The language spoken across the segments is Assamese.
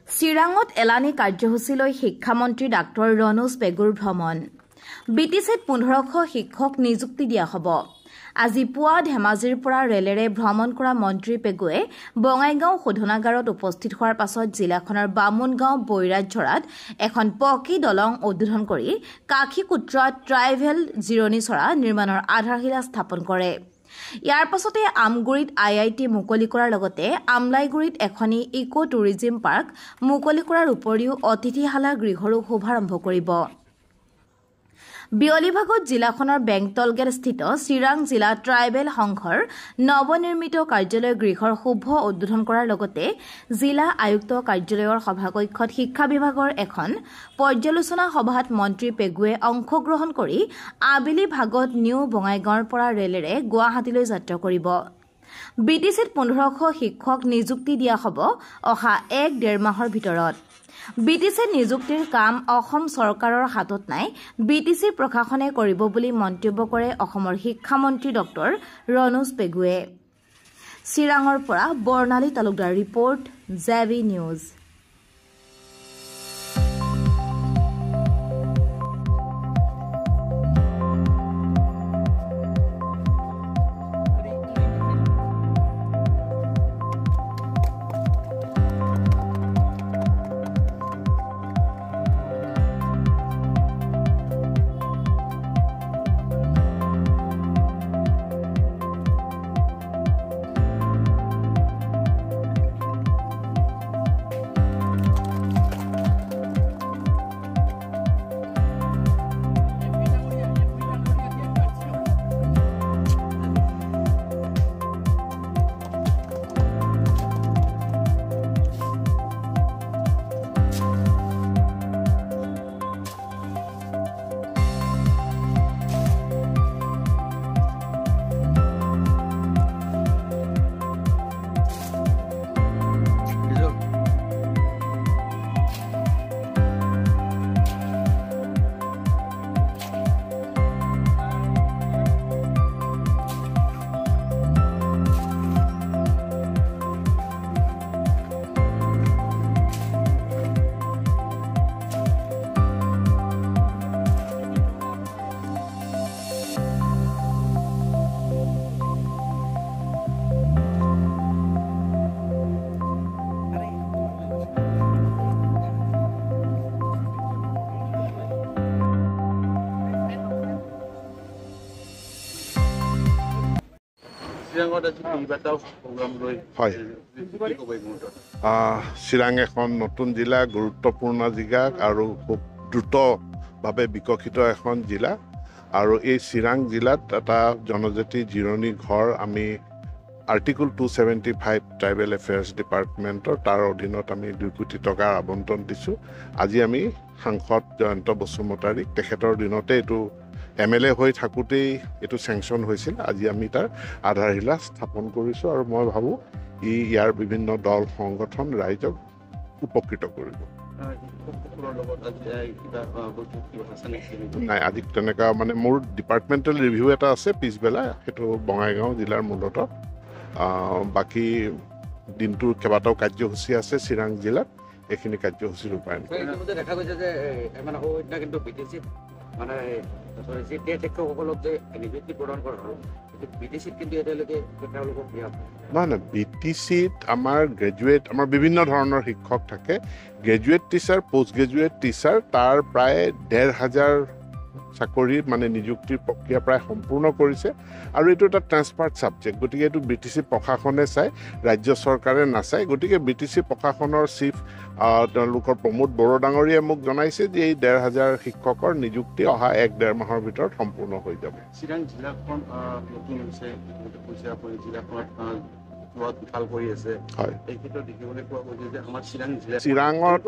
চিৰাঙত এলানি কাৰ্যসূচীলৈ শিক্ষামন্ত্ৰী ডাক্তৰ ৰণোজ পেগুৰ ভ্ৰমণ বিটিচিত 1500 শিক্ষক নিযুক্তি দিয়া হ'ব আজি পুৱা ধেমাজিৰ পৰা ৰেলেৰে ভ্ৰমণ কৰা মন্ত্ৰী পেগুৱে বঙাইগাঁও শোধনাগাৰত উপস্থিত হোৱাৰ পাছত জিলাখনৰ বামুনগাঁও বৈৰাজঝৰাত এখন পকী দলং উদ্বোধন কৰি কাশীকুত্ৰত ট্ৰাইভেল জিৰণীচৰা নিৰ্মাণৰ আধাৰশিলা স্থাপন কৰে ইয়াৰ পাছতে আমগুৰিত আইআইটি মুকলি কৰাৰ লগতে আমলাইগুৰিত এখনি ইকো টুৰিজিম পাৰ্ক মুকলি কৰাৰ উপৰিও অতিথিশালা গৃহৰো শুভাৰম্ভ কৰিব বিয়লিভাগত জিলাখনৰ বেংতলগেটস্থিত চিৰাং জিলা ট্ৰাইবেল সংঘৰ নৱনিৰ্মিত কাৰ্যালয় গৃহৰ শুভ উদ্বোধন কৰাৰ লগতে জিলা আয়ুক্ত কাৰ্যালয়ৰ সভাকক্ষত শিক্ষা বিভাগৰ এখন পৰ্যালোচনা সভাত মন্ত্ৰী পেগুৱে অংশগ্ৰহণ কৰি আবেলি ভাগত নিউ বঙাইগাঁৱৰ পৰা ৰেলেৰে গুৱাহাটীলৈ যাত্ৰা কৰিব বিটিচিত 1500 শিক্ষক নিযুক্তি দিয়া হ'ব অহা 1-1.5 মাহৰ ভিতৰত বিটিচি নিযুক্তিৰ কাম অসম চৰকাৰৰ হাতত নাই বিটিচি প্ৰশাসনে কৰিব বুলি মন্তব্য কৰে অসমৰ শিক্ষামন্ত্ৰী ডক্টৰ ৰণোজ পেগুৱে চিৰাঙৰ পৰা Barnali Talukdar report JV news Chirang এখন নতুন জিলা গুৰুত্বপূৰ্ণ জিলা আৰু খুব দ্ৰুতভাৱে বিকশিত এখন জিলা আৰু এই চিৰাং জিলাত এটা জনজাতি জিৰণি ঘৰ আমি আৰ্টিকল 275 ট্ৰাইবেল এফেয়াৰ্ছ ডিপাৰ্টমেণ্টৰ তাৰ অধীনত আমি 2 কোটি টকাৰ আবণ্টন দিছোঁ আজি আমি সাংসদ জয়ন্ত বসুমতাৰীক তেখেতৰ দিনতে এইটো MLA হৈ থাকোঁতেই এইটো চেংচন হৈছিল আজি আমি তাৰ আধাৰশিলা স্থাপন কৰিছোঁ আৰু মই ভাবোঁ ইয়াৰ বিভিন্ন দল সংগঠন ৰাইজক উপকৃত কৰিব নাই আজি তেনেকুৱা মানে মোৰ ডিপাৰ্টমেণ্টেল ৰিভিউ এটা আছে পিছবেলা সেইটো বঙাইগাঁও জিলাৰ মূলতঃ বাকী দিনটোৰ কেইবাটাও কাৰ্যসূচী আছে চিৰাং জিলাত এইখিনি কাৰ্যসূচী ৰূপায়ণ দেখা গৈছে যে কিন্তু বিটিচি মানে শিক্ষকসকলক যে নিযুক্তি প্ৰদান কৰা হয় বিটিচিত কিন্তু এতিয়ালৈকে তেওঁলোকক দিয়া নহয় নহয় বিটিচিত আমাৰ গ্ৰেজুৱেট আমাৰ বিভিন্ন ধৰণৰ শিক্ষক থাকে graduate teacher post graduate teacher তাৰ প্ৰায় 1,500 চাকৰি মানে নিযুক্তিৰ প্ৰক্ৰিয়া প্ৰায় সম্পূৰ্ণ কৰিছে আৰু এইটো এটা ট্ৰান্সফাৰ্ড ছাবজেক্ট গতিকে এইটো বিটিচি প্ৰশাসনে চাই ৰাজ্য চৰকাৰে নাচায় গতিকে বিটিচি প্ৰশাসনৰ চিফ তেওঁলোকৰ প্ৰমোদ বড়ো ডাঙৰীয়াই মোক জনাইছে যে এই 1,500 শিক্ষকৰ নিযুক্তি অহা 1-1.5 মাহৰ ভিতৰত সম্পূৰ্ণ হৈ যাব চিৰাং জিলাখন নতুন হৈছে জিলাখনত উঠাল কৰি আছে হয় এই ক্ষেত্ৰত দেখিবলৈ পোৱা গৈছে যে আমাৰ চিৰাঙত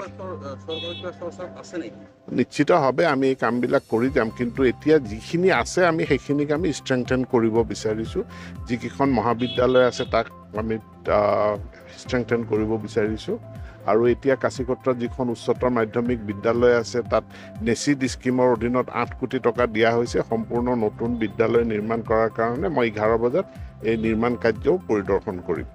আছে নেকি নিশ্চিতভাৱে আমি এই কামবিলাক কৰি যাম কিন্তু এতিয়া যিখিনি আছে আমি সেইখিনিক আমি ষ্ট্ৰেংথেন কৰিব বিচাৰিছোঁ যিকেইখন মহাবিদ্যালয় আছে তাক আমি ষ্ট্ৰেংথেন কৰিব বিচাৰিছোঁ আৰু এতিয়া কাশীকত্ৰত যিখন উচ্চতৰ মাধ্যমিক বিদ্যালয় আছে তাত নেচিড স্কিমৰ অধীনত 8 কোটি টকা দিয়া হৈছে সম্পূৰ্ণ নতুন বিদ্যালয় নিৰ্মাণ কৰাৰ কাৰণে মই 11 বজাত এই নিৰ্মাণ কাৰ্যও পৰিদৰ্শন কৰিম